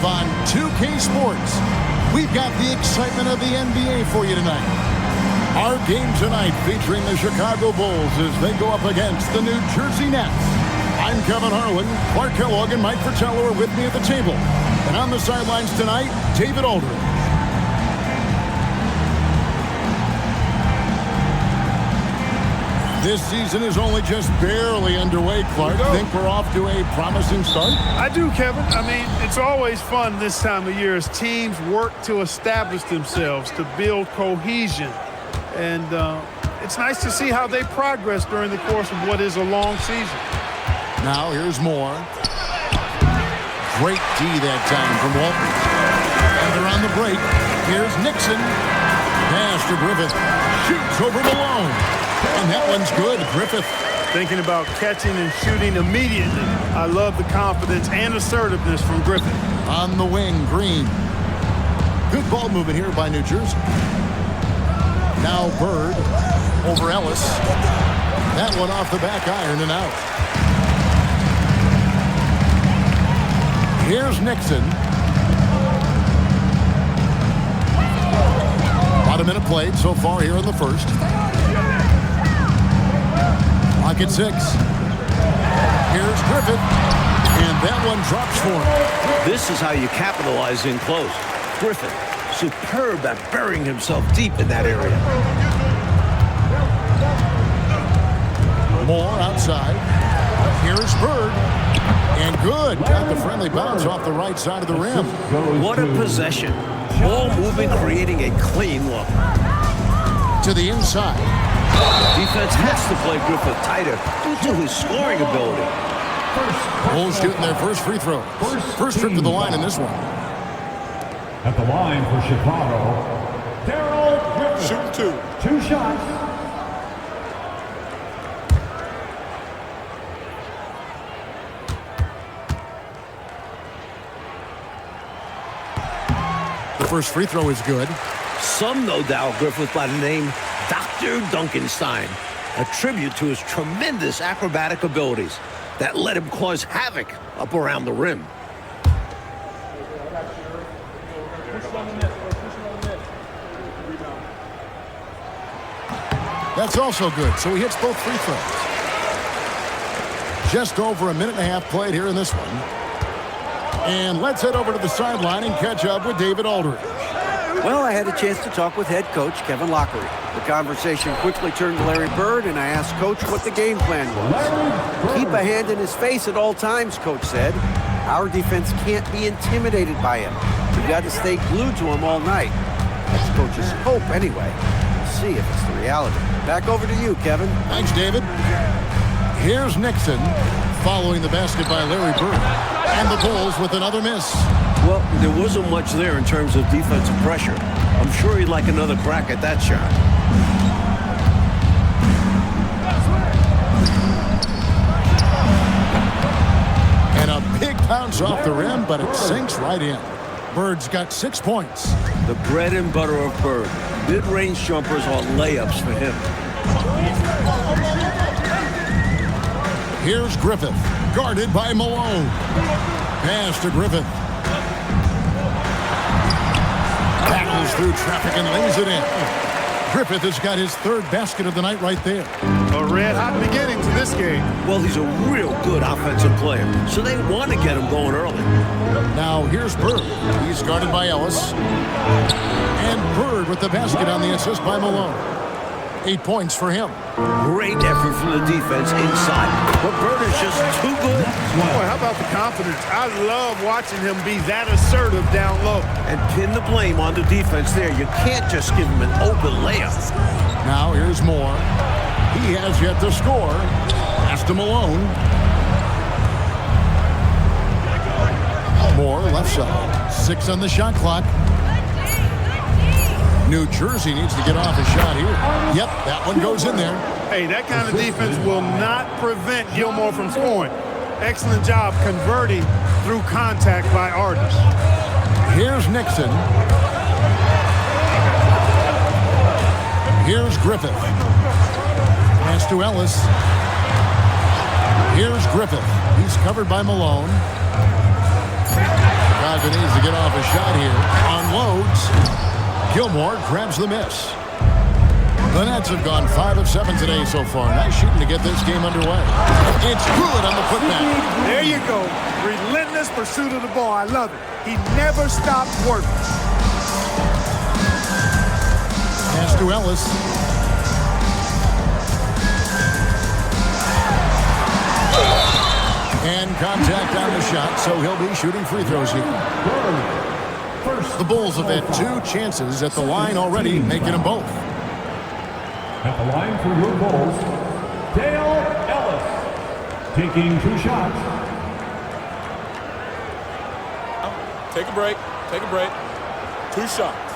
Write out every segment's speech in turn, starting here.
live on 2K Sports. We've got the excitement of the NBA for you tonight. Our game tonight featuring the Chicago Bulls as they go up against the New Jersey Nets. I'm Kevin Harlan. Clark Kellogg and Mike Fratello are with me at the table. And on the sidelines tonight, David Aldridge. This season is only just barely underway, Clark. Think we're off to a promising start? I do, Kevin. I mean, it's always fun this time of year as teams work to establish themselves, to build cohesion. And it's nice to see how they progress during the course of what is a long season. Now here's Moore. Great D that time from Walton. And they're on the break. Here's Nixon. Pass to Griffith. Shoots over Malone. And that one's good. Griffith. Thinking about catching and shooting immediately. I love the confidence and assertiveness from Griffith. On the wing, Green. Good ball movement here by New Jersey. Now Bird over Ellis. That one off the back iron and out. Here's Nixon. About a minute played so far here in the first. Clock at 6. Here's Griffith. And that one drops for him. This is how you capitalize in close. Griffith, superb at burying himself deep in that area. Moore outside. Here's Bird. And good. Got the friendly bounce off the right side of the rim. What a possession. Ball movement creating a clean look. To the inside. Defense has to play Griffith tighter due to his scoring ability. Bulls shooting their first free throw. First trip to the line in this one. At the line for Chicago, Darell Griffith. Shoot 2. 2 shots. The first free throw is good. Some know Darell Griffith by the name Dr. Duncanstein, a tribute to his tremendous acrobatic abilities that let him cause havoc up around the rim. That's also good, so he hits both free throws. Just over a minute and a half played here in this one. And let's head over to the sideline and catch up with David Aldridge. Well, I had a chance to talk with head coach Kevin Lockery. The conversation quickly turned to Larry Bird, and I asked Coach what the game plan was. Keep a hand in his face at all times, Coach said. Our defense can't be intimidated by him. We've got to stay glued to him all night. That's Coach's hope anyway. We'll see if it's the reality. Back over to you, Kevin. Thanks, David. Here's Nixon following the basket by Larry Bird. And the Bulls with another miss. Well, there wasn't much there in terms of defensive pressure. I'm sure he'd like another crack at that shot. And a big bounce off the rim, but it sinks right in. Bird's got 6 points. The bread and butter of Bird. Mid-range jumpers are layups for him. Here's Griffith, guarded by Malone. Pass to Griffith. Battles through traffic and lays it in. Griffith has got his third basket of the night right there. A red-hot beginning to this game. Well, he's a real good offensive player, so they want to get him going early. Now here's Bird. He's guarded by Ellis. And Bird with the basket on the assist by Malone. 8 points for him. Great effort from the defense inside. But Bird is just too good. Boy, how about the confidence? I love watching him be that assertive down low. And pin the blame on the defense there. You can't just give him an open layup. Now here's Moore. He has yet to score. Pass to Malone. Moore left side. 6 on the shot clock. New Jersey needs to get off a shot here. Yep, that one goes in there. Hey, that kind of defense will not prevent Gilmore from scoring. Excellent job converting through contact by Artis. Here's Nixon. Here's Griffith. Pass to Ellis. Here's Griffith. He's covered by Malone. Got that needs to get off a shot here. Unloads. Gilmore grabs the miss. The Nets have gone 5 of 7 today so far. Nice shooting to get this game underway. It's good on the putback. There you go. Relentless pursuit of the ball. I love it. He never stopped working. Pass to Ellis. And contact on the shot, so he'll be shooting free throws here. The Bulls have had 2 chances at the line already, making them both. At the line for your Bulls, Darell Ellis, taking 2 shots. Take a break. Take a break. 2 shots.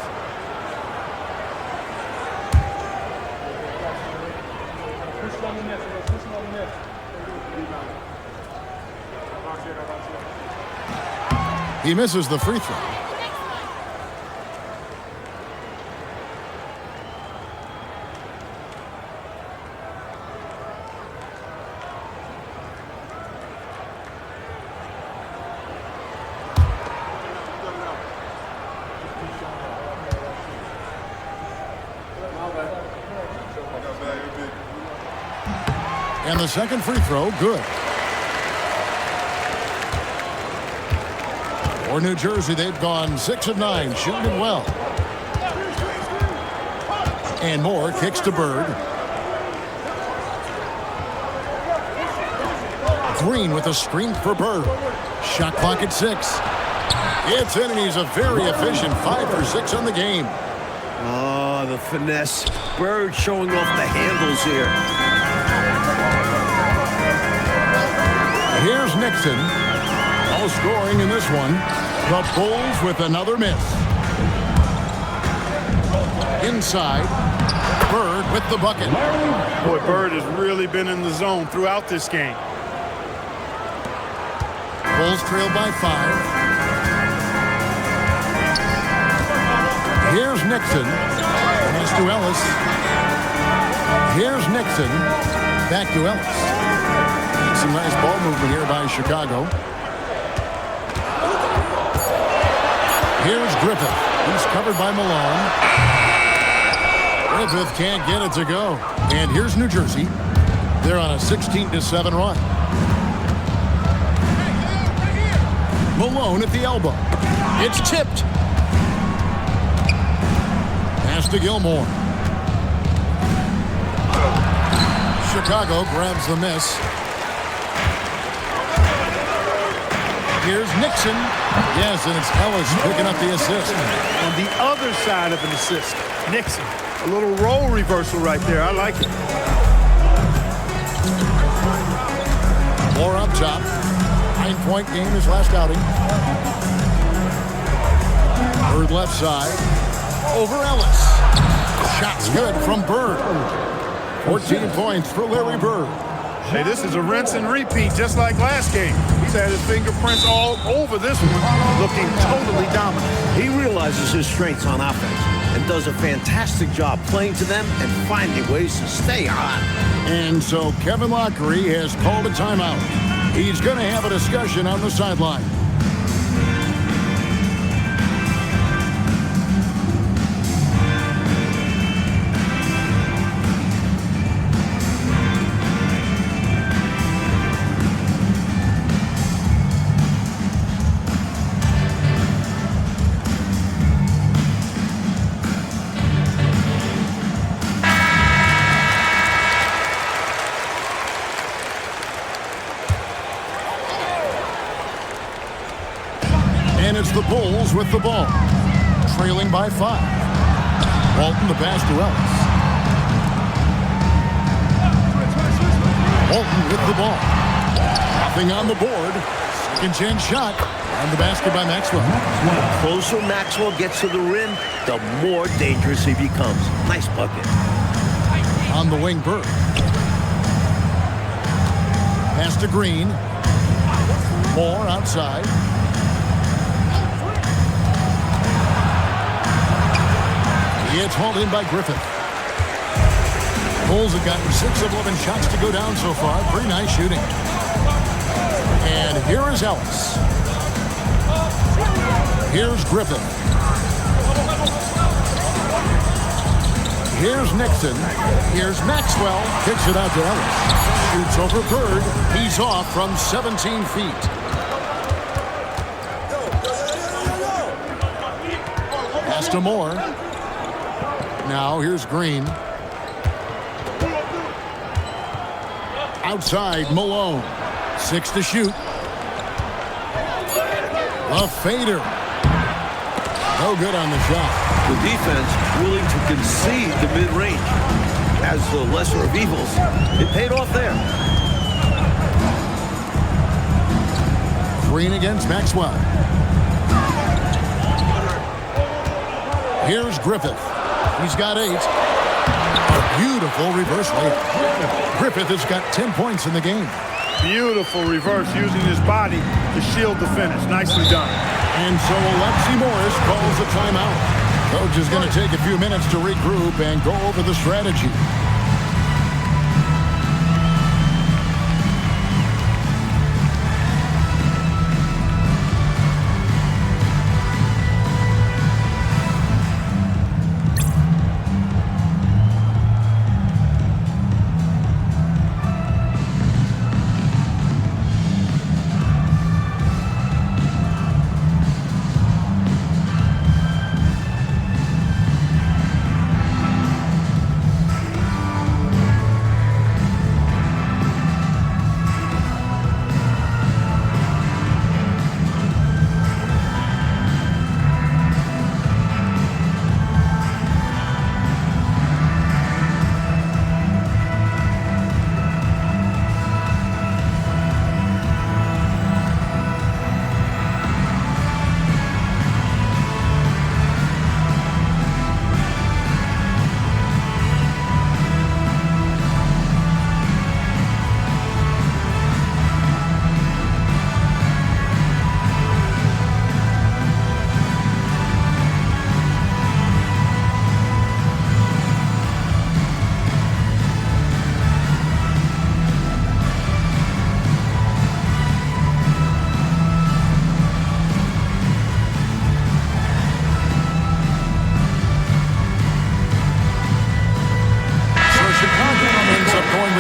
He misses the free throw. And the second free throw, good. For New Jersey, they've gone 6 of 9, shooting it well. And Moore kicks to Bird. Green with a screen for Bird. Shot clock at 6. It's in, and he's a very efficient 5 for 6 on the game. Oh, the finesse. Bird showing off the handles here. Here's Nixon. No scoring in this one. The Bulls with another miss. Inside. Bird with the bucket. Boy, Bird has really been in the zone throughout this game. Bulls trail by 5. Here's Nixon. Pass to Ellis. Here's Nixon. Back to Ellis. Some nice ball movement here by Chicago. Here's Griffith. He's covered by Malone. Griffith can't get it to go. And here's New Jersey. They're on a 16-7 run. Malone at the elbow. It's tipped. Pass to Gilmore. Chicago grabs the miss. Here's Nixon. Yes, and it's Ellis picking up the assist. On the other side of an assist, Nixon. A little role reversal right there. I like it. More up top. 9-point game his last outing. Bird left side. Over Ellis. Shot's good from Bird. 14 points for Larry Bird. Hey, this is a rinse and repeat just like last game. He's had his fingerprints all over this one, looking totally dominant. He realizes his strengths on offense and does a fantastic job playing to them and finding ways to stay hot. And so Kevin Lockery has called a timeout. He's going to have a discussion on the sideline. And it's the Bulls with the ball, trailing by 5. Walton the pass to Ellis. Walton with the ball. Nothing on the board. Second chance shot. And the basket by Maxwell. The closer Maxwell gets to the rim, the more dangerous he becomes. Nice bucket. On the wing, Bird. Pass to Green. Moore outside. It's hauled in by Griffith. Bulls have gotten 6 of 11 shots to go down so far. Pretty nice shooting. And here is Ellis. Here's Griffith. Here's Nixon. Here's Maxwell. Kicks it out to Ellis. Shoots over Bird. He's off from 17 feet. Pass to Moore. Now here's Green. Outside, Malone. 6 to shoot. A fader. No good on the shot. The defense willing to concede the mid-range. As the lesser of evils, it paid off there. Green against Maxwell. Here's Griffith. He's got 8. A beautiful reverse layup. Griffith has got 10 points in the game. Beautiful reverse using his body to shield the finish. Nicely done. And so Alexi Morris calls a timeout. Coach is going to take a few minutes to regroup and go over the strategy.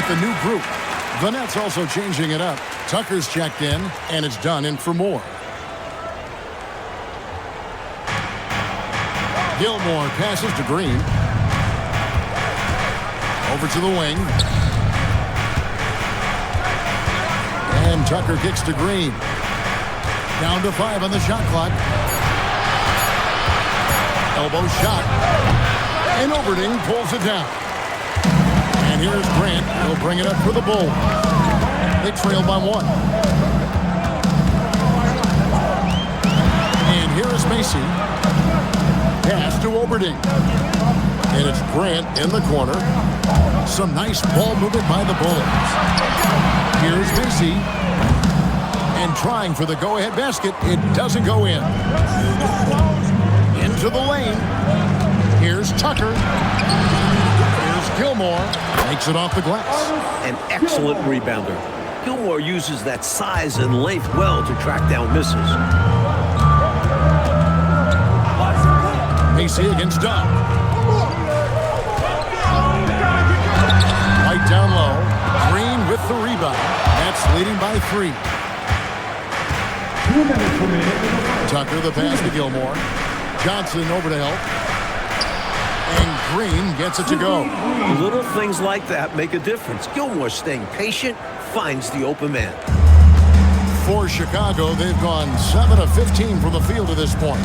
The new group. The Nets also changing it up. Tucker's checked in, and it's done in for Moore. Gilmore passes to Green. Over to the wing. And Tucker kicks to Green. Down to 5 on the shot clock. Elbow shot. And Overding pulls it down. And here's Grant. He'll bring it up for the Bulls. They trail by 1. And here is Macy. Pass to Overding. And it's Grant in the corner. Some nice ball movement by the Bulls. Here's Macy. And trying for the go-ahead basket. It doesn't go in. Into the lane. Here's Tucker. Gilmore makes it off the glass. An excellent rebounder. Gilmore uses that size and length well to track down misses. Macy against Doug. Right down low. Green with the rebound. That's leading by 3. 2 minutes remaining. Tucker the pass to Gilmore. Johnson over to help. And Green gets it to go. Little things like that make a difference. Gilmore staying patient, finds the open man. For Chicago, they've gone 7 of 15 from the field to this point.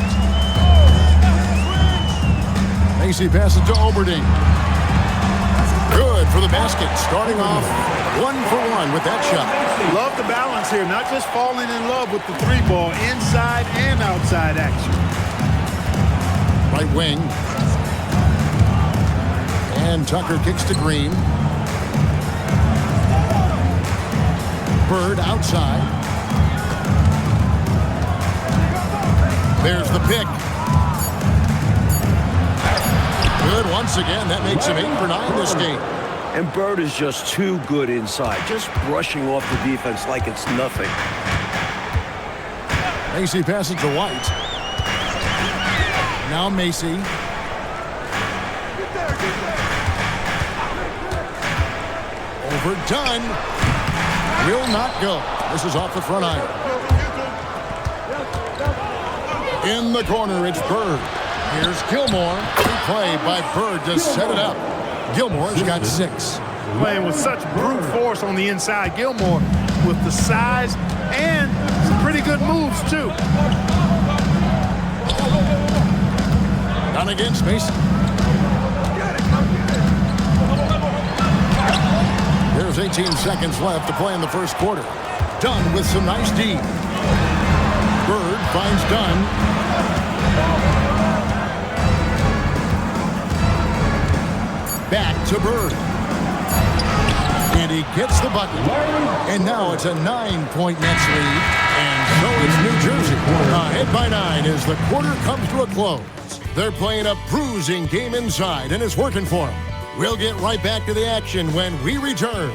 Macy passes to Overding. Good for the basket. Starting off 1 for 1 with that shot. Love the balance here. Not just falling in love with the 3-ball, inside and outside action. Right wing. And Tucker kicks to Green. Bird outside. There's the pick. Good once again. That makes him 8 for 9 this game. And Bird is just too good inside, just brushing off the defense like it's nothing. Macy passes to White. Now Macy. Overdone. Will not go. This is off the front iron. In the corner, it's Bird. Here's Gilmore. Big play by Bird to set it up. Gilmore's got 6. Playing with such brute force on the inside. Gilmore with the size and some pretty good moves, too. Down against Mason. There's 18 seconds left to play in the first quarter. Dunn with some nice D. Bird finds Dunn. Back to Bird. And he gets the bucket. And now it's a 9-point Nets lead. And so it's New Jersey. Ahead by 9 as the quarter comes to a close. They're playing a bruising game inside, and it's working for them. We'll get right back to the action when we return.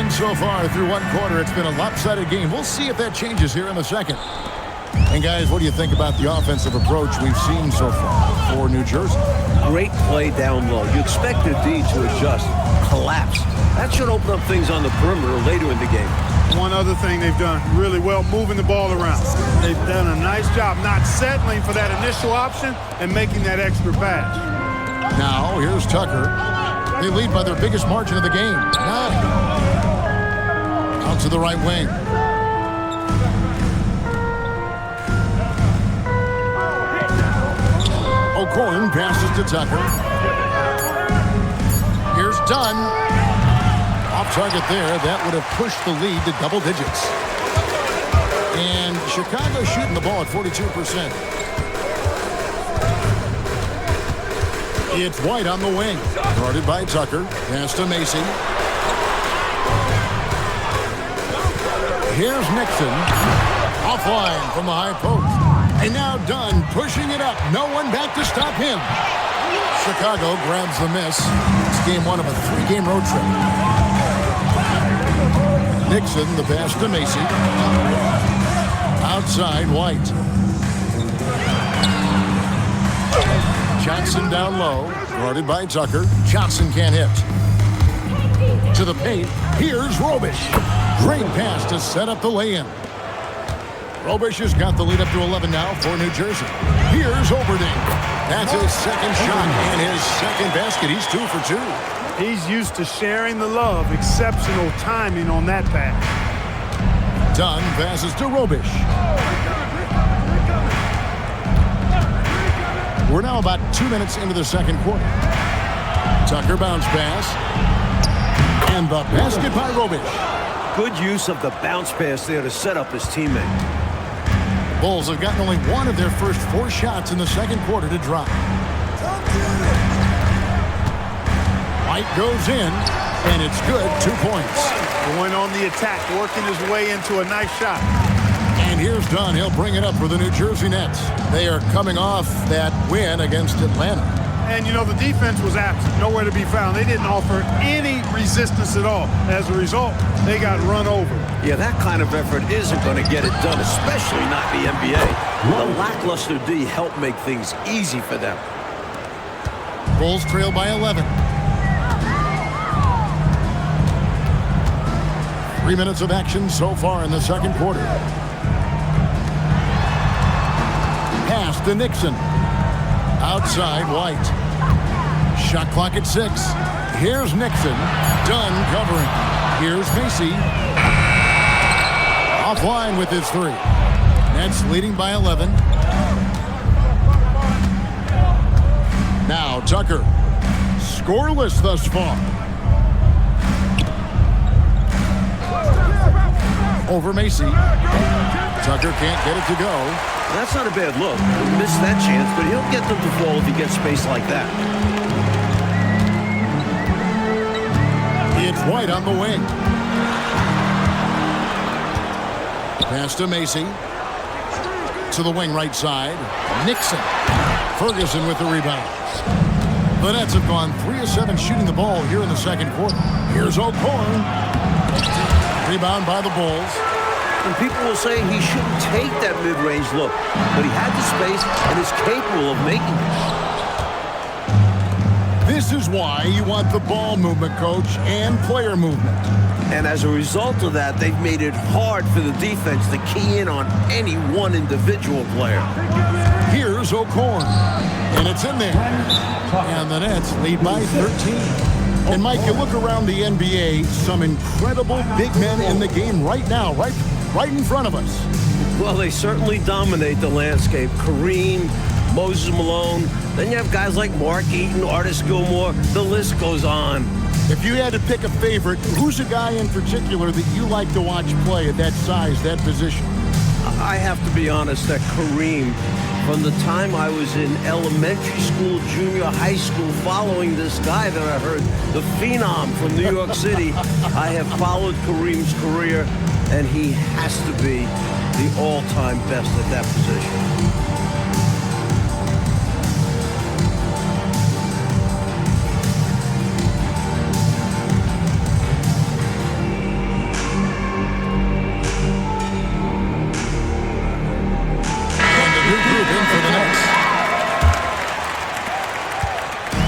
So far through one quarter, it's been a lopsided game. We'll see if that changes here in the second. And guys, what do you think about the offensive approach we've seen so far for New Jersey? Great play down low. You expect the D to adjust, collapse. That should open up things on the perimeter later in the game. One other thing they've done really well, moving the ball around. They've done a nice job not settling for that initial option and making that extra pass. Now, here's Tucker. They lead by their biggest margin of the game, 9. Out to the right wing. O'Corn passes to Tucker. Here's Dunn. Off target there. That would have pushed the lead to double digits. And Chicago shooting the ball at 42%. It's White on the wing. Guarded by Tucker. Pass to Macy. Here's Nixon. Offline from the high post. And now Dunn pushing it up. No one back to stop him. Chicago grabs the miss. It's game 1 of a 3-game road trip. Nixon, the pass to Macy. Outside, White. Johnson down low. Guarded by Tucker. Johnson can't hit. To the paint. Here's Robish. Great pass to set up the lay-in. Robish has got the lead up to 11 now for New Jersey. Here's Oberding. That's his second shot and his second basket. He's 2 for 2. He's used to sharing the love. Exceptional timing on that pass. Dunn passes to Robish. We're now about 2 minutes into the second quarter. Tucker bounce pass. And the basket by Robish. Good use of the bounce pass there to set up his teammate. Bulls have gotten only 1 of their first 4 shots in the second quarter to drop. White goes in, and it's good. 2 points. Going on the attack, working his way into a nice shot. And here's Dunn. He'll bring it up for the New Jersey Nets. They are coming off that win against Atlanta. And, you know, the defense was absent, nowhere to be found. They didn't offer any resistance at all. As a result, they got run over. Yeah, that kind of effort isn't going to get it done, especially not in the NBA. The lackluster D helped make things easy for them. Bulls trail by 11. 3 minutes of action so far in the second quarter. Pass to Nixon. Outside, White. Shot clock at 6. Here's Nixon. Dunn covering. Here's Macy. Offline with his 3. Nets leading by 11. Now Tucker. Scoreless thus far. Over Macy. Tucker can't get it to go. That's not a bad look. He'll miss that chance, but he'll get them to fall if he gets space like that. It's White on the wing. Pass to Macy. To the wing right side. Nixon. Ferguson with the rebound. The Nets have gone 3 of 7 shooting the ball here in the second quarter. Here's O'Corn. Rebound by the Bulls. And people will say he shouldn't take that mid-range look, but he had the space and is capable of making it. This is why you want the ball movement, coach, and player movement. And as a result of that, they've made it hard for the defense to key in on any one individual player. Here's O'Corn, and it's in there. And the Nets lead by 13. And, Mike, you look around the NBA, some incredible big men in the game right now, right in front of us. Well, they certainly dominate the landscape. Kareem, Moses Malone. Then you have guys like Mark Eaton, Artis Gilmore. The list goes on. If you had to pick a favorite, who's a guy in particular that you like to watch play at that size, that position? I have to be honest that Kareem, from the time I was in elementary school, junior high school, following this guy that I heard, the phenom from New York City, I have followed Kareem's career, and he has to be the all-time best at that position.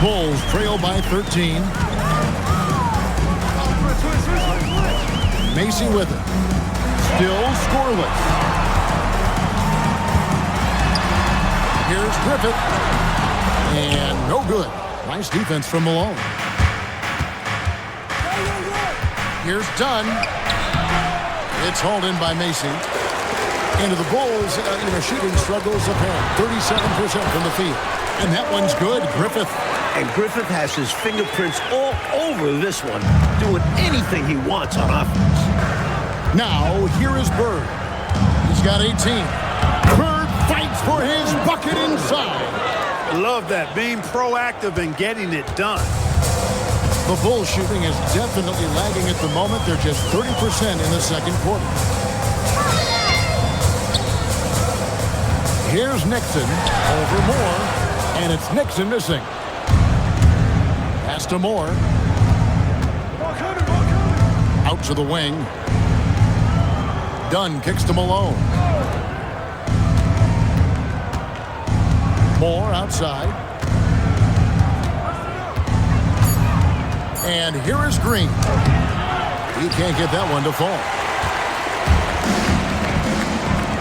Bulls trail by 13. Macy with it. Still scoreless. Here's Griffith. And no good. Nice defense from Malone. Here's Dunn. It's hauled in by Macy. Into the Bulls, shooting struggles apparent. 37% from the field. And that one's good. Griffith. And Griffith has his fingerprints all over this one, doing anything he wants on offense. Now, here is Bird. He's got 18. Bird fights for his bucket inside. Love that, being proactive and getting it done. The Bulls shooting is definitely lagging at the moment. They're just 30% in the second quarter. Here's Nixon over Moore, and it's Nixon missing. Pass to Moore. Out to the wing. Dunn kicks to Malone. Moore outside. And here is Green. He can't get that one to fall.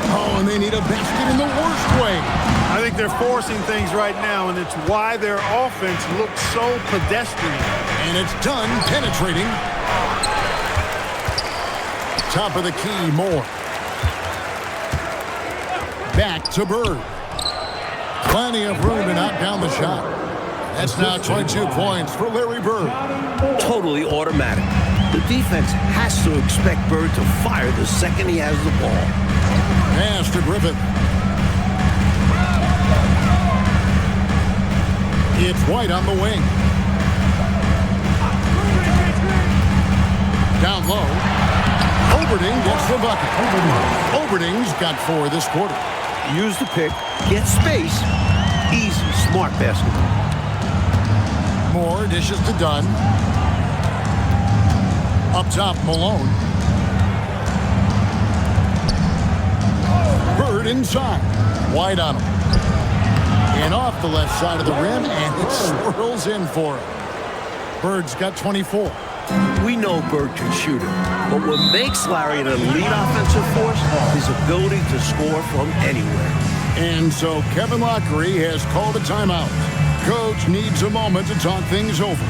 Oh, and they need a basket in the worst way. I think they're forcing things right now, and it's why their offense looks so pedestrian. And it's Dunn penetrating. Top of the key, Moore. Back to Bird. Plenty of room to knock down the shot. That's now 22 points for Larry Bird. Totally automatic. The defense has to expect Bird to fire the second he has the ball. Pass to Griffith. It's White on the wing. Down low. Oberding gets the bucket. Oberding's got 4 this quarter. Use the pick, get space. Easy, smart basketball. Moore dishes to Dunn. Up top, Malone. Bird inside. White on him. And off the left side of the rim, and it swirls in for him. Bird's got 24. We know Bird can shoot it, but what makes Larry an elite offensive force is his ability to score from anywhere. And so Kevin Lockery has called a timeout. Coach needs a moment to talk things over.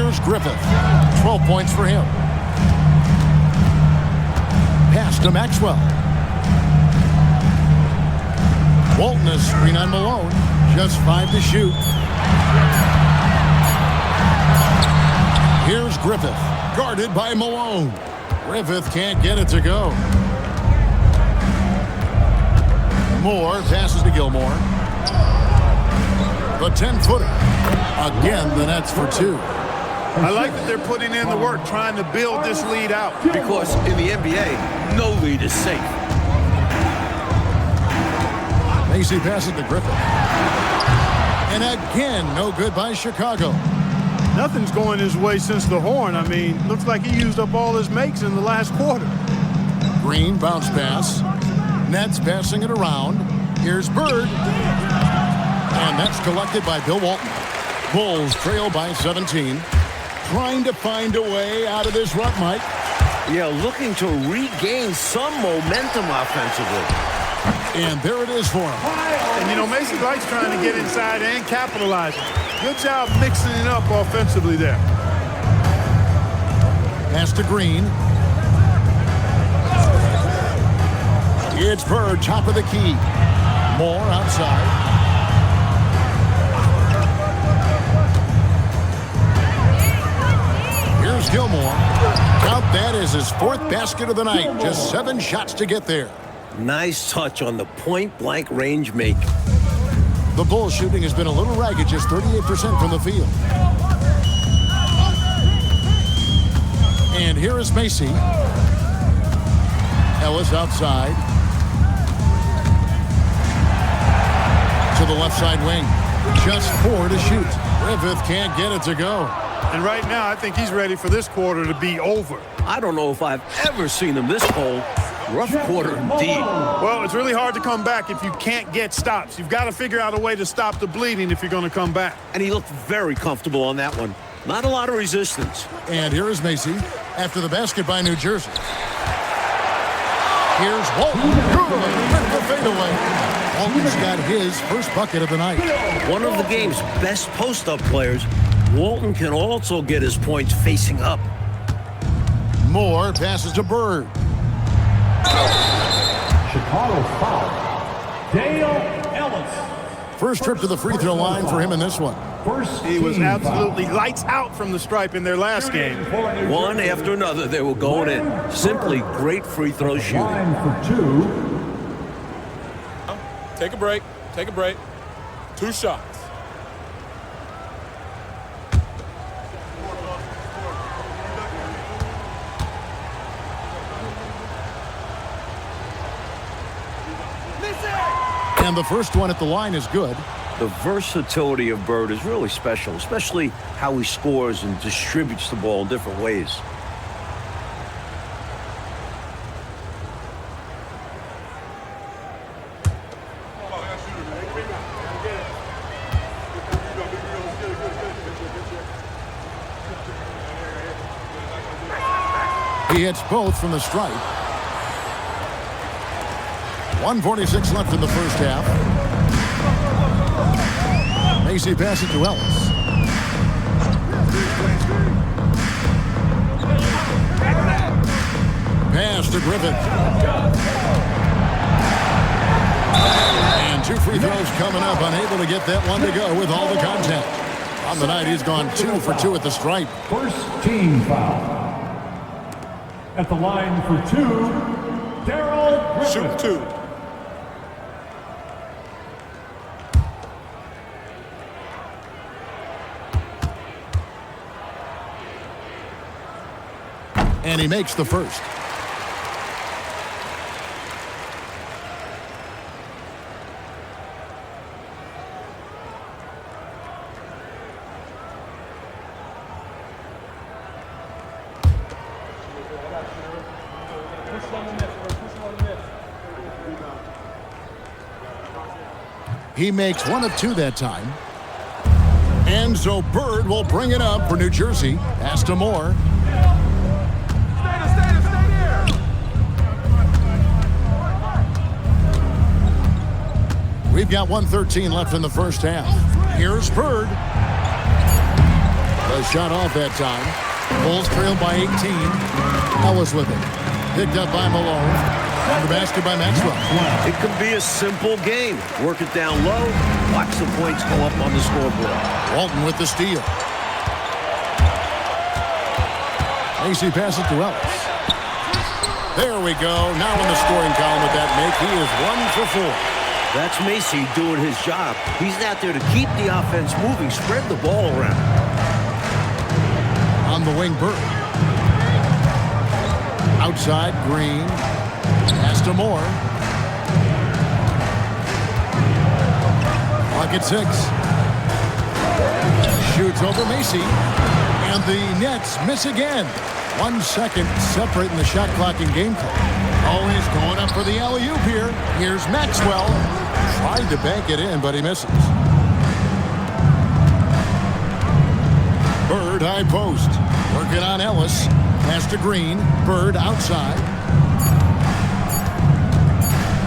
Here's Griffith. 12 points for him. Pass to Maxwell. Walton is screen on Malone. Just 5 to shoot. Here's Griffith. Guarded by Malone. Griffith can't get it to go. Moore passes to Gilmore. The 10-footer. Again, the Nets for 2. I like that they're putting in the work, trying to build this lead out. Because in the NBA, no lead is safe. Macy passes to Griffith. And again, no good by Chicago. Nothing's going his way since the horn. I mean, looks like he used up all his makes in the last quarter. Green bounce pass. Nets passing it around. Here's Bird. And that's collected by Bill Walton. Bulls trail by 17. Trying to find a way out of this rut, Mike. Yeah, looking to regain some momentum offensively. And there it is for him. And, you know, Macy likes trying to get inside and capitalizing. Good job mixing it up offensively there. Pass to Green. It's Bird, top of the key. Moore outside. Here's Gilmore. Count that as his 4th basket of the night. Just 7 shots to get there. Nice touch on the point-blank range make. The Bulls shooting has been a little ragged, just 38% from the field. And here is Macy. Ellis outside. To the left side wing. Just 4 to shoot. Griffith can't get it to go. And right now, I think he's ready for this quarter to be over. I don't know if I've ever seen him this cold. Rough quarter indeed. Well, it's really hard to come back if you can't get stops. You've got to figure out a way to stop the bleeding if you're going to come back. And he looked very comfortable on that one. Not a lot of resistance. And here is Macy after the basket by New Jersey. Here's Walton. With the fadeaway. Walton's got his first bucket of the night. One of the game's best post-up players. Walton can also get his points facing up. Moore passes to Bird. Chicago foul. Dale Ellis. First trip to the free throw line for him in this one. He was absolutely lights out from the stripe in their last game. One after another, they were going in. Simply great free throw shooting. Line for 2. Take a break. Take a break. 2 shots. And the first one at the line is good. The versatility of Bird is really special, especially how he scores and distributes the ball in different ways. He hits both from the stripe. 1:46 left in the first half. Macy passes to Ellis. Pass to Griffith. And 2 free throws coming up. Unable to get that one to go with all the contact. On the night, he's gone 2 for 2 at the stripe. First team foul. At the line for 2, Darell Griffith. Shoot 2. And he makes the first. He makes 1 of 2 that time. And so Bird will bring it up for New Jersey. Pass to Moore. We've got 1:13 left in the first half. Here's Bird. The a shot off that time. Bulls trailed by 18. Ellis with it. Picked up by Malone. And the basket by Maxwell. It can be a simple game. Work it down low. Watch the points go up on the scoreboard. Walton with the steal. Macy passes to Ellis. There we go. Now in the scoring column with that make, he is 1 for 4. That's Macy doing his job. He's out there to keep the offense moving, spread the ball around. On the wing, Bird. Outside, Green. Pass to Moore. Clock at 6. Shoots over Macy. And the Nets miss again. 1 second separating the shot clock and game clock. Oh, he's going up for the alley-oop here. Here's Maxwell. Tried to bank it in, but he misses. Bird, high post. Working on Ellis. Pass to Green. Bird outside.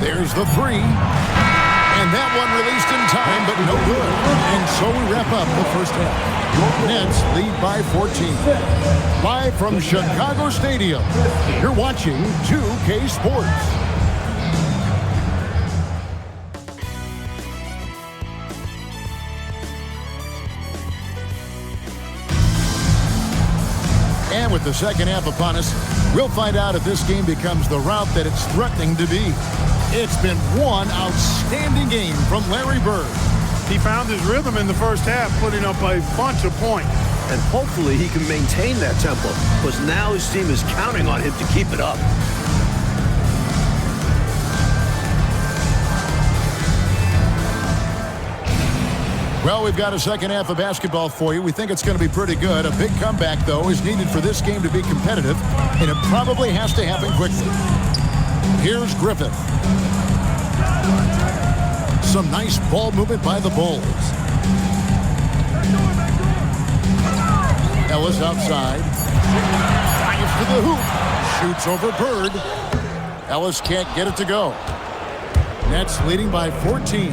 There's the 3. And that one released in time, but no good. And so we wrap up the first half. Nets lead by 14. Live from Chicago Stadium, you're watching 2K Sports. And with the second half upon us, we'll find out if this game becomes the route that it's threatening to be. It's been one outstanding game from Larry Bird. He found his rhythm in the first half, putting up a bunch of points. And hopefully he can maintain that tempo, because now his team is counting on him to keep it up. Well, we've got a second half of basketball for you. We think it's going to be pretty good. A big comeback, though, is needed for this game to be competitive, and it probably has to happen quickly. Here's Griffith. Some nice ball movement by the Bulls. Ellis outside. Fires to the hoop. Shoots over Bird. Ellis can't get it to go. Nets leading by 14.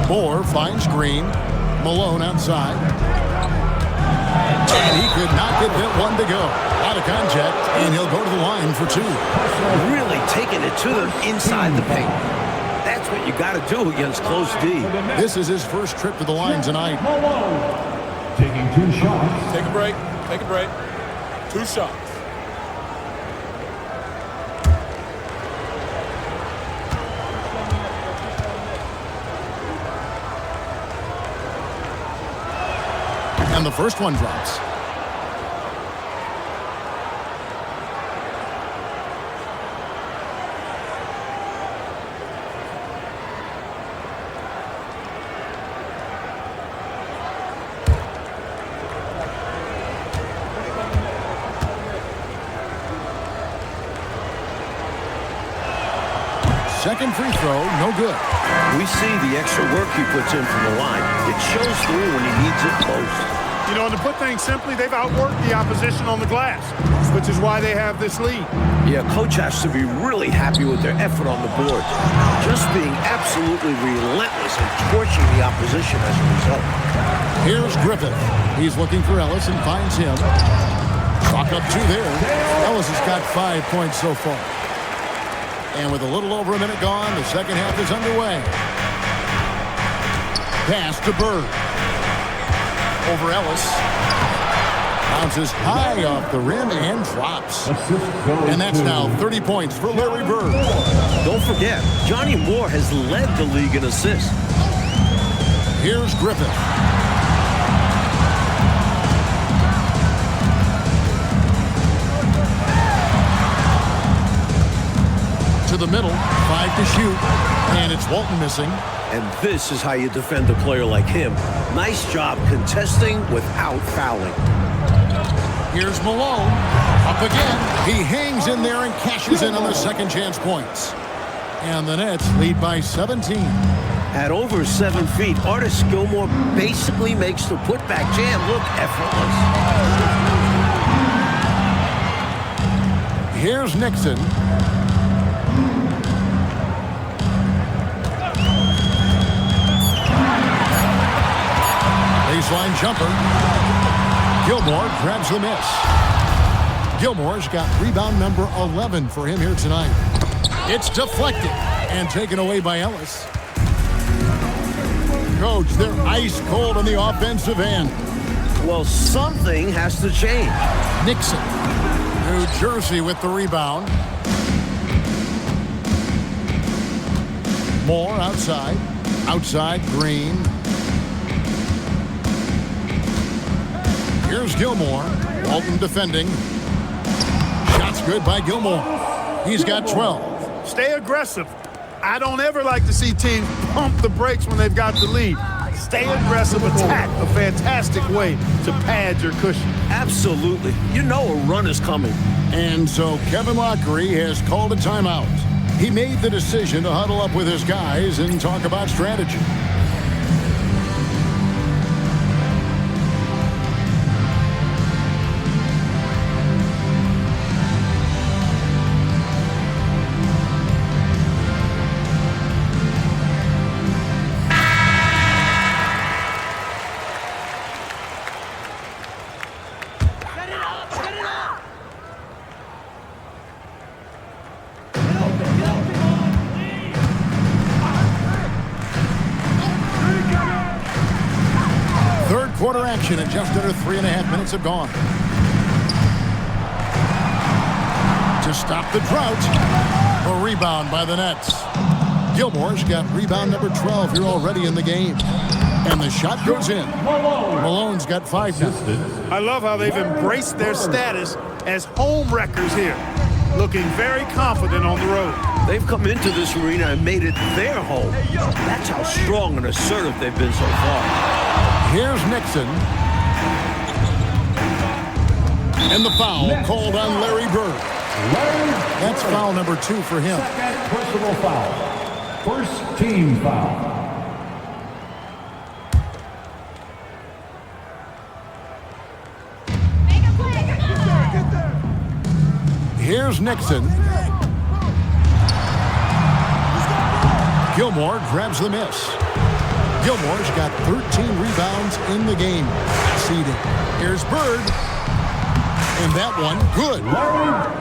Moore finds Green. Malone outside. And he could not get that one to go. Out of contact, and he'll go to the line for 2. Really taking it to them inside the paint. That's what you got to do against close D. This is his first trip to the line tonight. Taking 2 shots. Take a break. Take a break. 2 shots. And the first one drops. Second free throw, no good. We see the extra work he puts in from the line. It shows through when he needs it most. You know, and to put things simply, they've outworked the opposition on the glass, which is why they have this lead. Yeah, coach has to be really happy with their effort on the boards. Just being absolutely relentless and torching the opposition as a result. Here's Griffith. He's looking for Ellis and finds him. Chalk up 2 there. Ellis has got 5 points so far. And with a little over a minute gone, the second half is underway. Pass to Bird. Over Ellis. Bounces high off the rim and drops. And that's now 30 points for Larry Bird. Don't forget, Johnny Moore has led the league in assists. Here's Griffith. To the middle, 5 to shoot, and it's Walton missing. And this is how you defend a player like him. Nice job contesting without fouling. Here's Malone. Up again. He hangs in there and cashes in on the second chance points. And the Nets lead by 17. At over 7 feet, Artis Gilmore basically makes the putback jam look effortless. Here's Nixon. Baseline jumper. Gilmore grabs the miss. Gilmore's got rebound number 11 for him here tonight. It's deflected and taken away by Ellis. Coach, they're ice cold on the offensive end. Well, something has to change. Nixon, New Jersey with the rebound. Moore outside. Outside, Green. Here's Gilmore. Walton defending. Shots good by Gilmore. He's got 12. Stay aggressive. I don't ever like to see teams pump the brakes when they've got the lead. Stay aggressive, attack. A fantastic way to pad your cushion. Absolutely. You know a run is coming. And so Kevin Lockery has called a timeout. He made the decision to huddle up with his guys and talk about strategy. Quarter action and just under 3.5 minutes have gone. To stop the drought, a rebound by the Nets. Gilmore's got rebound number 12 here already in the game. And the shot goes in. Malone's got 5 now. I love how they've embraced their status as home wreckers here. Looking very confident on the road. They've come into this arena and made it their home. That's how strong and assertive they've been so far. Here's Nixon. And the foul called on Larry Bird. That's foul number 2 for him. Second personal foul. First team foul. Here's Nixon. Gilmore grabs the miss. Gilmore's got 13 rebounds in the game. Seeded. Here's Bird. And that one, good.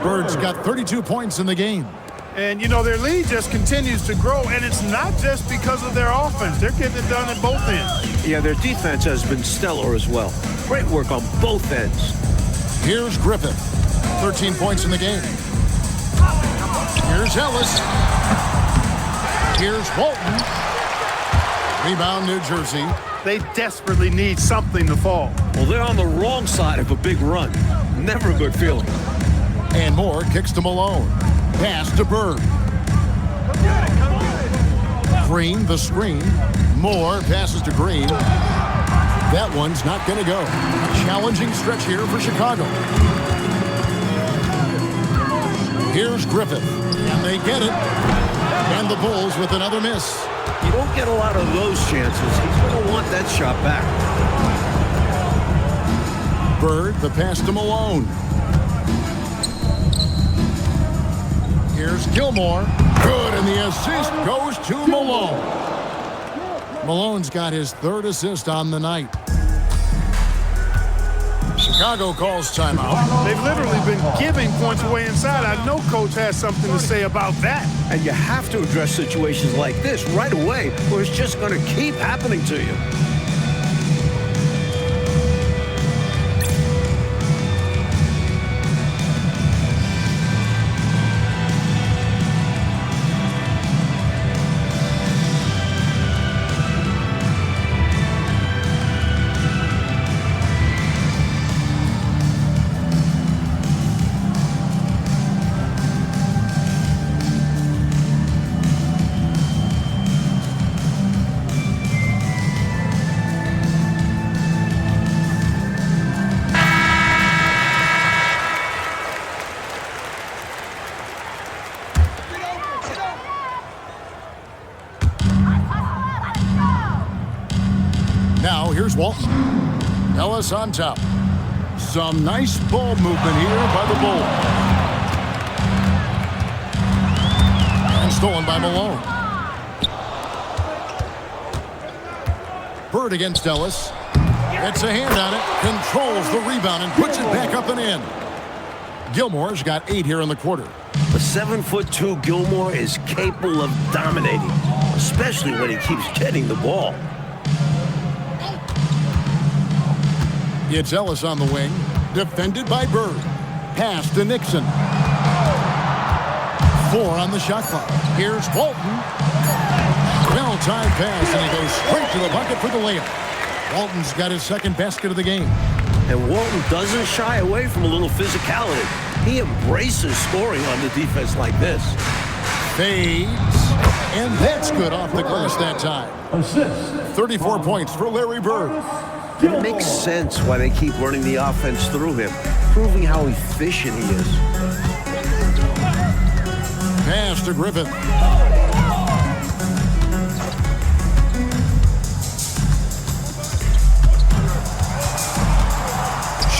Bird's got 32 points in the game. And, you know, their lead just continues to grow, and it's not just because of their offense. They're getting it done at both ends. Yeah, their defense has been stellar as well. Great work on both ends. Here's Griffith. 13 points in the game. Here's Ellis. Here's Walton. Rebound, New Jersey. They desperately need something to fall. Well, they're on the wrong side of a big run. Never a good feeling. And Moore kicks to Malone. Pass to Bird. Green, the screen. Moore passes to Green. That one's not going to go. Challenging stretch here for Chicago. Here's Griffith. And they get it. And the Bulls with another miss. You don't get a lot of those chances. He's going to want that shot back. Bird, the pass to Malone. Here's Gilmore. Good, and the assist goes to Malone. Malone's got his 3rd assist on the night. Chicago calls timeout. They've literally been giving points away inside. I know Coach has something to say about that. And you have to address situations like this right away, or it's just going to keep happening to you. Now here's Walton. Ellis on top. Some nice ball movement here by the Bulls. And stolen by Malone. Bird against Ellis. Gets a hand on it, controls the rebound, and puts it back up and in. Gilmore's got 8 here in the quarter. The 7'2" Gilmore is capable of dominating, especially when he keeps getting the ball. It's Ellis on the wing, defended by Bird. Pass to Nixon. 4 on the shot clock. Here's Walton. Well-timed pass, and he goes straight to the bucket for the layup. Walton's got his second basket of the game. And Walton doesn't shy away from a little physicality. He embraces scoring on the defense like this. Fades. And that's good off the glass that time. Assist. 34 points for Larry Bird. It makes sense why they keep running the offense through him, proving how efficient he is. Pass to Griffith.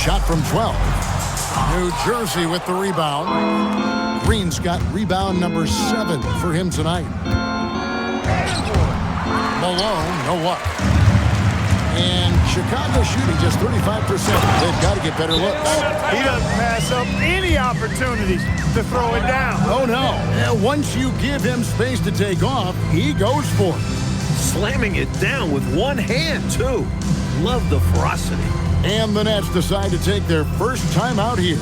Shot from 12. New Jersey with the rebound. Green's got rebound number 7 for him tonight. Malone, no luck. And Chicago shooting just 35%. They've got to get better looks. He doesn't pass up any opportunities to throw it down. Oh, no. Once you give him space to take off, he goes for it. Slamming it down with one hand, too. Love the ferocity. And the Nets decide to take their first time out here.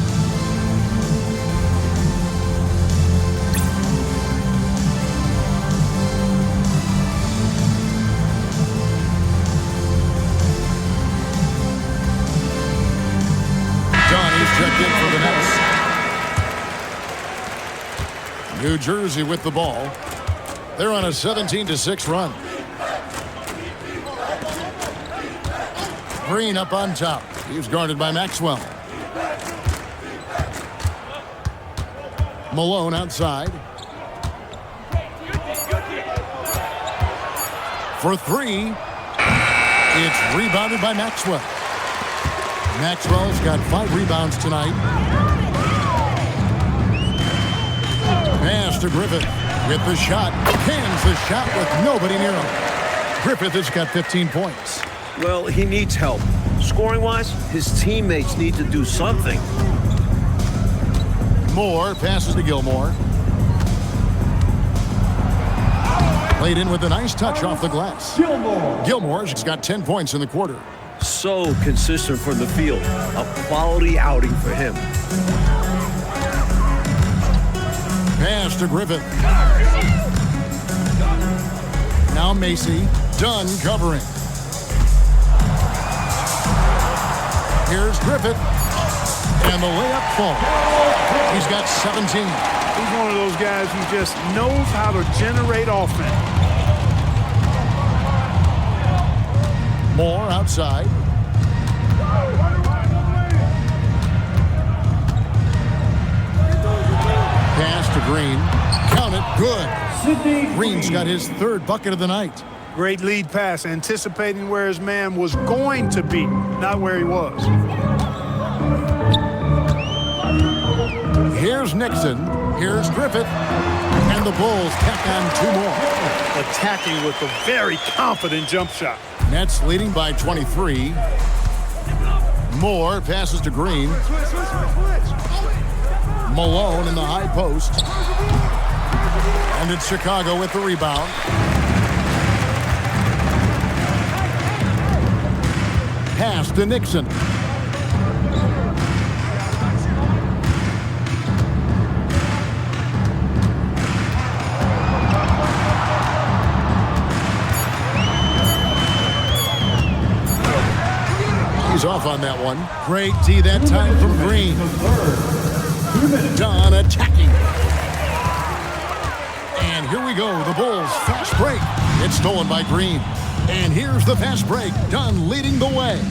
Checked in for the Nets. New Jersey with the ball. They're on a 17-6 run. Green up on top. He's guarded by Maxwell. Malone outside. For 3. It's rebounded by Maxwell. Maxwell's got 5 rebounds tonight. Pass to Griffith with the shot. Cans the shot with nobody near him. Griffith has got 15 points. Well, he needs help. Scoring-wise, his teammates need to do something. Moore passes to Gilmore. Played in with a nice touch off the glass. Gilmore's got 10 points in the quarter. So consistent from the field. A quality outing for him. Pass to Griffith. Now Macy. Dunn covering. Here's Griffith. And the layup falls. He's got 17. He's one of those guys who just knows how to generate offense. Moore outside. Pass to Green. Count it. Good. Green's got his 3rd bucket of the night. Great lead pass, anticipating where his man was going to be, not where he was. Here's Nixon. Here's Griffith. And the Bulls tack on 2 more. Attacking with a very confident jump shot. Nets leading by 23. Moore passes to Green. Malone in the high post. And it's Chicago with the rebound. Pass to Nixon. He's off on that one. Great D that time from Green. Dunn attacking. And here we go. The Bulls fast break. It's stolen by Green. And here's the fast break. Dunn leading the way.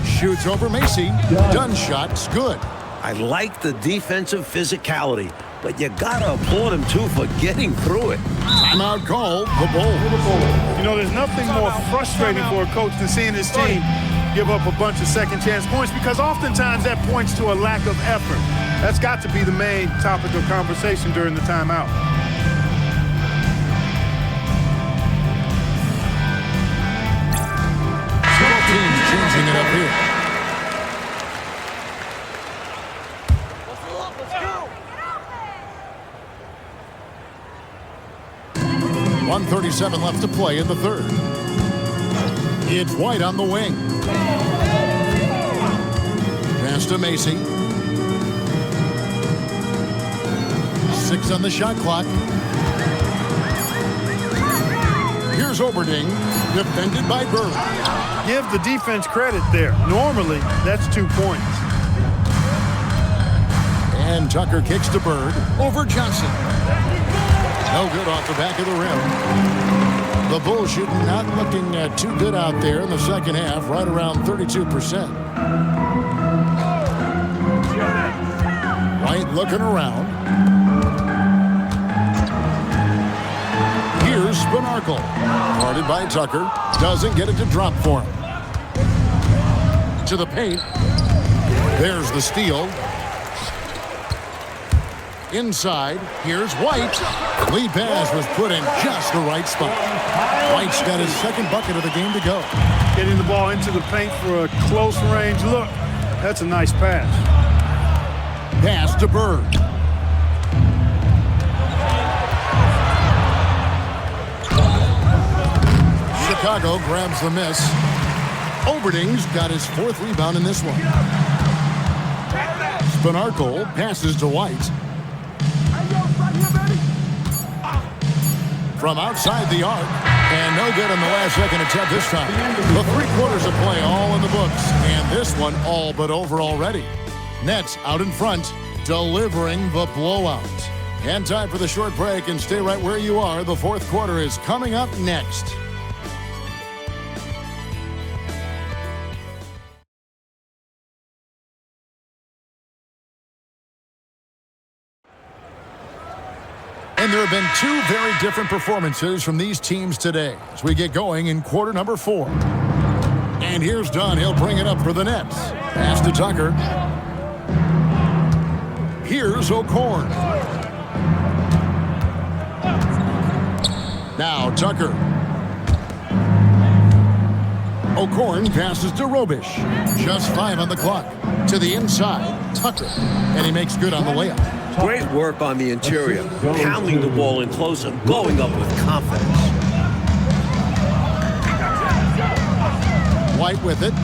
Shoots over Macy. Dunn's shot's good. I like the defensive physicality, but you gotta applaud him too for getting through it. Timeout called. The Bulls. You know, there's nothing more frustrating for a coach than seeing his team give up a bunch of second chance points, because oftentimes that points to a lack of effort. That's got to be the main topic of conversation during the timeout. Both teams change Switching it up here. 1:37 left to play in the third. It's White on the wing. Pass to Macy. 6 on the shot clock. Here's Oberding, defended by Bird. Give the defense credit there. Normally, that's 2 points. And Tucker kicks to Bird over Johnson. No good off the back of the rim. The Bulls shooting not looking too good out there in the second half, right around 32%. White looking around. Here's Spanarkel. Guarded by Tucker. Doesn't get it to drop for him. To the paint. There's the steal. Inside, here's White. Lead pass was put in just the right spot. White's got his second bucket of the game to go. Getting the ball into the paint for a close range look. That's a nice pass. Pass to Bird. Chicago grabs the miss. Oberding's got his 4th rebound in this one. Spanarkel passes to White. From outside the arc, and no good on the last second attempt this time. The 3 quarters of play all in the books, and this one all but over already. Nets out in front, delivering the blowout. And time for the short break, and stay right where you are. The 4th quarter is coming up next. And there have been 2 very different performances from these teams today as we get going in quarter number 4. And here's Dunn. He'll bring it up for the Nets. Pass to Tucker. Here's O'Korn. Now Tucker. O'Korn passes to Robish. Just 5 on the clock. To the inside, Tucker. And he makes good on the layup. Great work on the interior, pounding the ball in close and going up with confidence. White with it.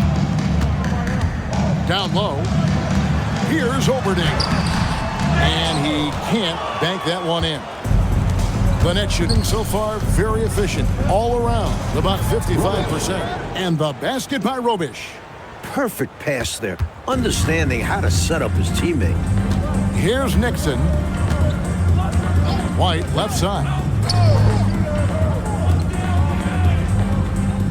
Down low. Here's Oberding. And he can't bank that one in. The net shooting so far very efficient all around, about 55%. And the basket by Robish. Perfect pass there, understanding how to set up his teammate. Here's Nixon. White left side.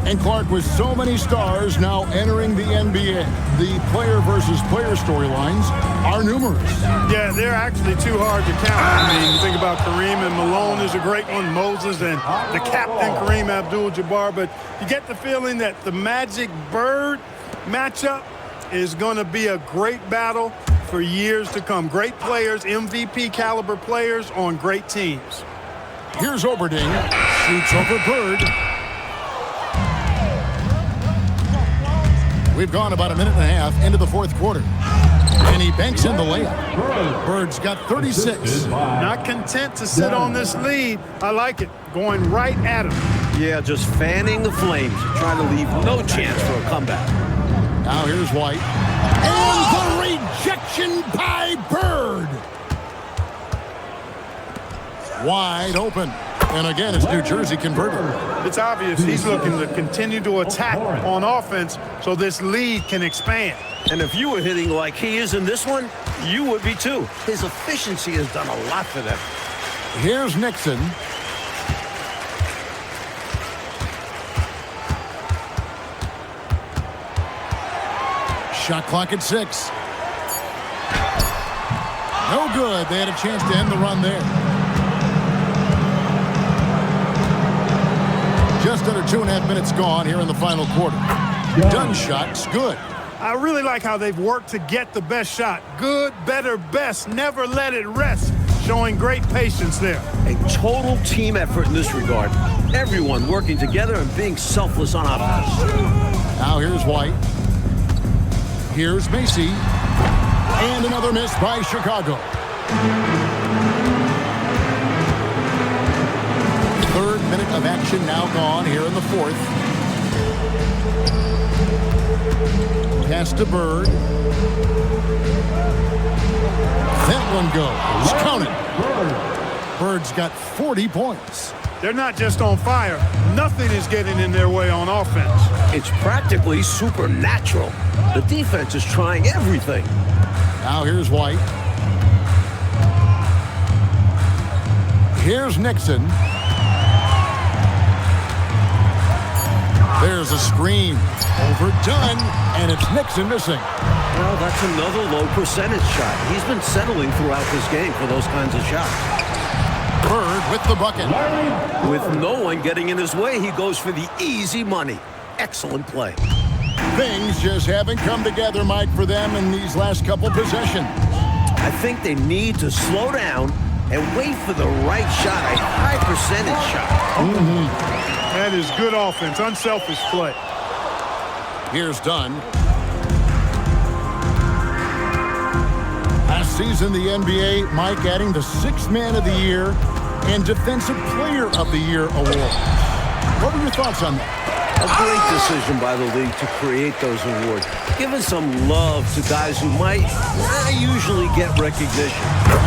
And Clark, with so many stars now entering the NBA, the player versus player storylines are numerous. Yeah, they're actually too hard to count. I mean, you think about Kareem and Malone is a great one, Moses and the captain Kareem Abdul-Jabbar, but you get the feeling that the Magic Bird matchup is going to be a great battle for years to come. Great players, MVP caliber players on great teams. Here's Oberding. Shoots over Bird. We've gone about a minute and a half into the 4th quarter. And he banks in the layup. Bird's got 36. Not content to sit on this lead. I like it. Going right at him. Yeah, just fanning the flames, trying to leave no chance for a comeback. Now here's White. And the rejection by Bird. Wide open. And again, it's New Jersey converted. It's obvious he's looking to continue to attack on offense so this lead can expand. And if you were hitting like he is in this one, you would be too. His efficiency has done a lot for them. Here's Nixon. Shot clock at 6. No good. They had a chance to end the run there. Just under 2.5 minutes gone here in the final quarter. Dunn shot's good. I really like how they've worked to get the best shot. Good, better, best. Never let it rest. Showing great patience there. A total team effort in this regard. Everyone working together and being selfless on offense. Now here's White. Here's Macy. And another miss by Chicago. Third minute of action now gone here in the fourth. Pass to Bird. That one goes. Count it. Bird's got 40 points. They're not just on fire. Nothing is getting in their way on offense. It's practically supernatural. The defense is trying everything. Now here's White. Here's Nixon. There's a screen. Overdone, and it's Nixon missing. Well, that's another low percentage shot. He's been settling throughout this game for those kinds of shots. Bird with the bucket. With no one getting in his way, he goes for the easy money. Excellent play. Things just haven't come together, Mike, for them in these last couple possessions. I think they need to slow down and wait for the right shot, a high percentage shot. That is good offense, unselfish play. Here's Dunn. Last season, the NBA, Mike, adding the Sixth Man of the Year and Defensive Player of the Year award. What were your thoughts on that? A great decision by the league to create those awards, giving some love to guys who might not usually get recognition.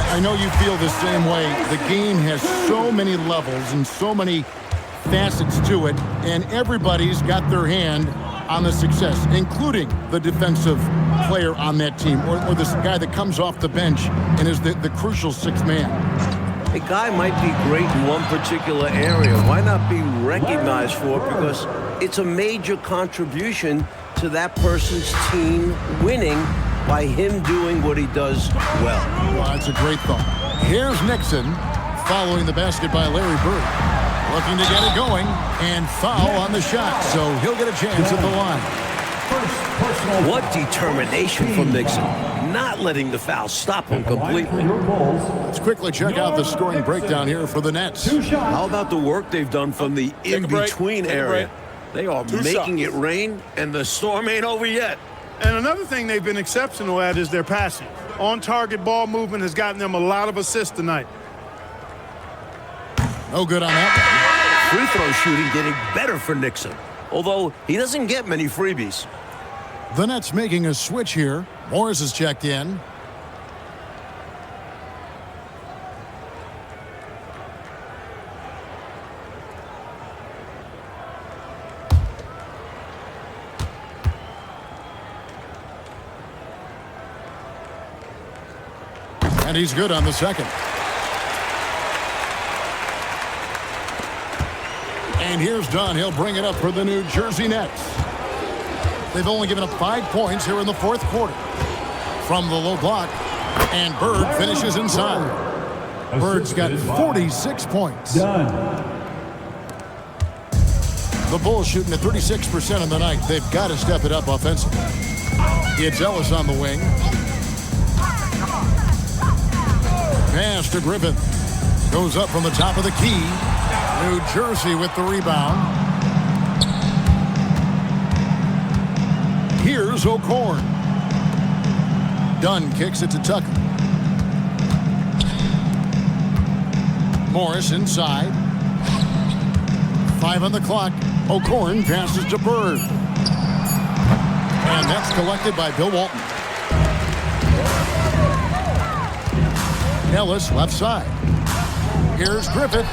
I know you feel the same way. The game has so many levels and so many facets to it, and everybody's got their hand on the success, including the defensive player on that team, or this guy that comes off the bench and is the crucial sixth man. A guy might be great in one particular area. Why not be recognized for it? Because it's a major contribution to that person's team winning by him doing what he does well. Well, that's a great thought. Here's Nixon following the basket by Larry Bird. Looking to get it going, and foul on the shot, so he'll get a chance at the line. What determination from Nixon, not letting the foul stop him completely. Let's quickly check out the scoring breakdown here for the Nets. How about the work they've done from the in-between area? They are making it rain, and the storm ain't over yet. And another thing they've been exceptional at is their passing. On-target ball movement has gotten them a lot of assists tonight. No good on that one. Free throw shooting getting better for Nixon, although he doesn't get many freebies. The Nets making a switch here. Morris is checked in. And he's good on the second. And here's Dunn. He'll bring it up for the New Jersey Nets. They've only given up 5 points here in the fourth quarter. From the low block, and Bird finishes inside. Bird's got 46 points. The Bulls shooting at 36% in the night. They've got to step it up offensively. It's Ellis on the wing. Pass to Griffith. Goes up from the top of the key. New Jersey with the rebound. Here's O'Corn. Dunn kicks it to Tucker. Morris inside. 5 on the clock. O'Corn passes to Bird. And that's collected by Bill Walton. Ellis left side. Here's Griffith.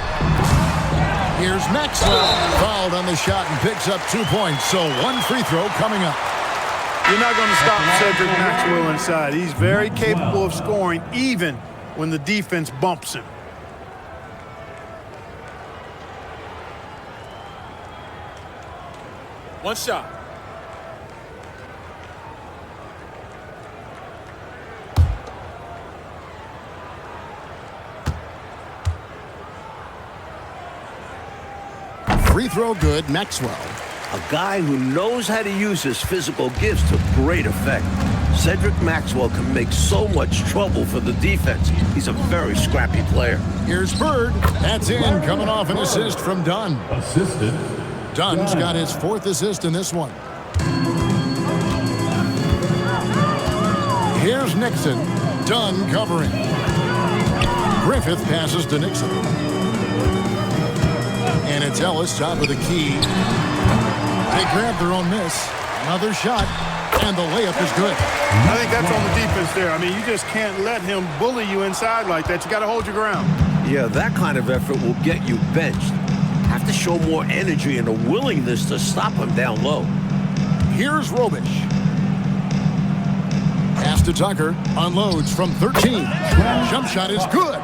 Here's Maxwell. Fouled on the shot and picks up 2 points. So 1 free throw coming up. You're not going to stop Cedric Maxwell inside. He's very capable of scoring even when the defense bumps him. One shot. Free throw good, Maxwell. A guy who knows how to use his physical gifts to great effect. Cedric Maxwell can make so much trouble for the defense. He's a very scrappy player. Here's Bird. That's in, coming off an assist from Dunn. Assisted. Dunn's got his 4th assist in this one. Here's Nixon. Dunn covering. Griffith passes to Nixon. And it's Ellis top of the key. They grab their own miss. Another shot. And the layup is good. I think that's on the defense there. I mean, you just can't let him bully you inside like that. You got to hold your ground. Yeah, that kind of effort will get you benched. Have to show more energy and a willingness to stop him down low. Here's Robish. Pass to Tucker. Unloads from 13. Jump shot is good.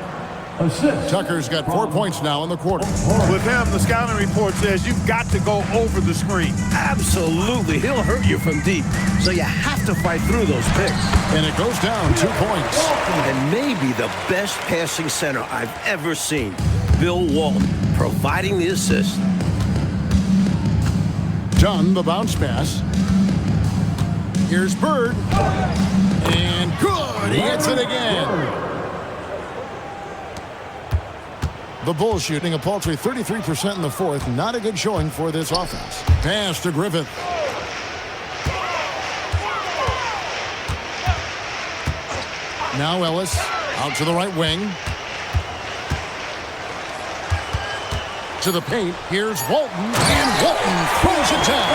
Assist. Tucker's got 4 points now in the quarter. With him, the scouting report says you've got to go over the screen. Absolutely. He'll hurt you from deep. So you have to fight through those picks. And it goes down 2 points. And maybe the best passing center I've ever seen. Bill Walton providing the assist. Dunn, the bounce pass. Here's Bird. And good. He hits it again. The Bulls shooting a paltry 33% in the fourth. Not a good showing for this offense. Pass to Griffith. Now Ellis out to the right wing. To the paint. Here's Walton. And Walton throws it down.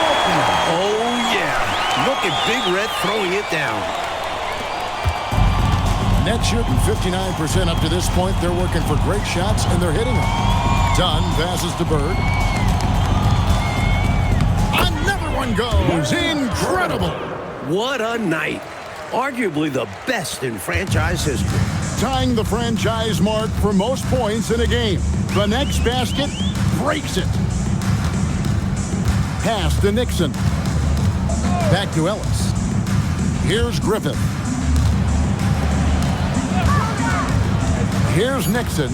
Oh, yeah. Look at Big Red throwing it down. Nets shooting 59% up to this point. They're working for great shots, and they're hitting them. Dunn passes to Bird. Another one goes. Incredible. What a night. Arguably the best in franchise history. Tying the franchise mark for most points in a game. The next basket breaks it. Pass to Nixon. Back to Ellis. Here's Griffith. Here's Nixon.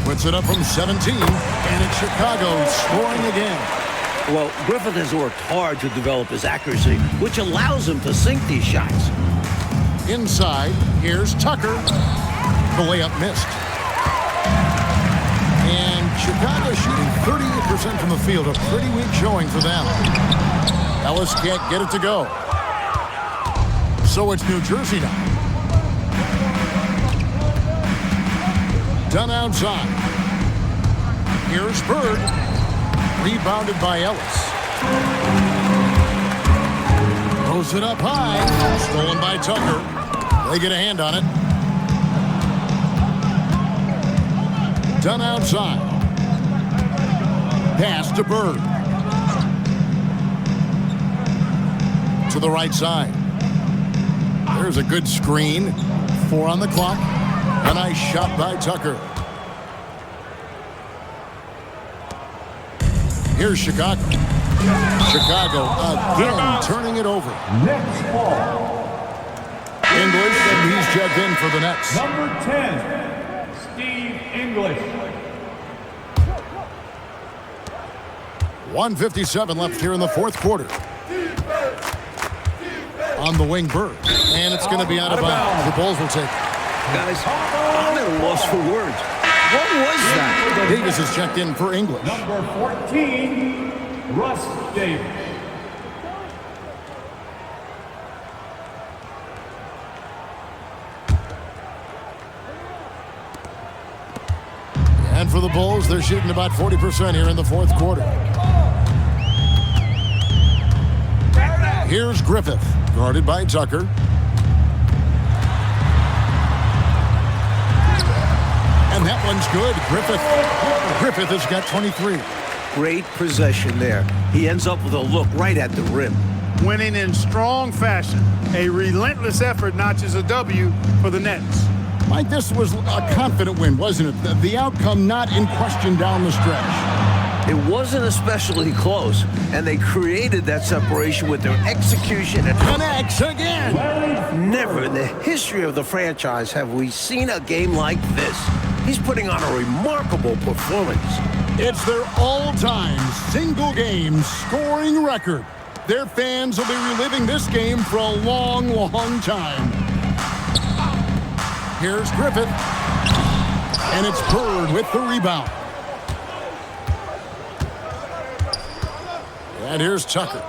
Puts it up from 17. And it's Chicago scoring again. Well, Griffith has worked hard to develop his accuracy, which allows him to sink these shots. Inside, here's Tucker. The layup missed. And Chicago shooting 38% from the field. A pretty weak showing for them. Ellis can't get it to go. So it's New Jersey now. Dunn outside. Here's Bird. Rebounded by Ellis. Throws it up high. Stolen by Tucker. They get a hand on it. Dunn outside. Pass to Bird. To the right side. There's a good screen. 4 on the clock. A nice shot by Tucker. Here's Chicago. Chicago again turning it over. Next ball. English, and he's checked in for the Nets. Number 10, Steve English. 1:57 left here in the fourth quarter. On the wing, Bird. And it's going to be out of bounds. The Bulls will take it. Guys, I'm at a loss for words. What was that? Davis is checked in for English. Number 14, Russ Davis. And for the Bulls, they're shooting about 40% here in the fourth quarter. Here's Griffith, guarded by Tucker. And that one's good. Griffith has got 23. Great possession there. He ends up with a look right at the rim. Winning in strong fashion. A relentless effort notches a W for the Nets. Mike, this was a confident win, wasn't it? The outcome not in question down the stretch. It wasn't especially close, and they created that separation with their execution. And Connects again. never in the history of the franchise have we seen a game like this. He's putting on a remarkable performance. It's their all-time single-game scoring record. Their fans will be reliving this game for a long, long time. Here's Griffith. And it's Bird with the rebound. And here's Tucker.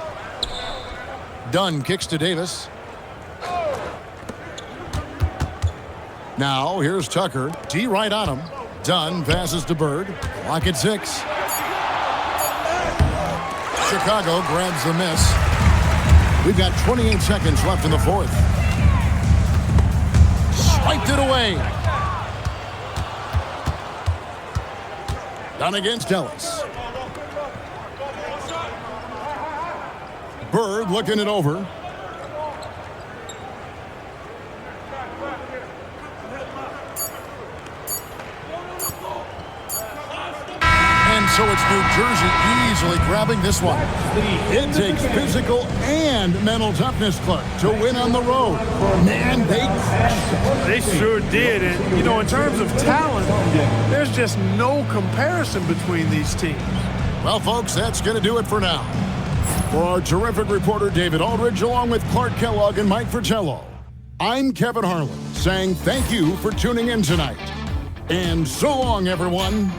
Dunn kicks to Davis. Now, here's Tucker. D right on him. Dunn passes to Bird. Clock at 6. Chicago grabs the miss. We've got 28 seconds left in the fourth. Swiped it away. Done against Ellis. Bird looking it over. And so it's New Jersey easily grabbing this one. It takes physical and mental toughness, Clark, to win on the road. Man, they crashed it. They sure did. And, you know, in terms of talent, there's just no comparison between these teams. Well, folks, that's going to do it for now. For our terrific reporter, David Aldridge, along with Clark Kellogg and Mike Fratello, I'm Kevin Harlan, saying thank you for tuning in tonight. And so long, everyone.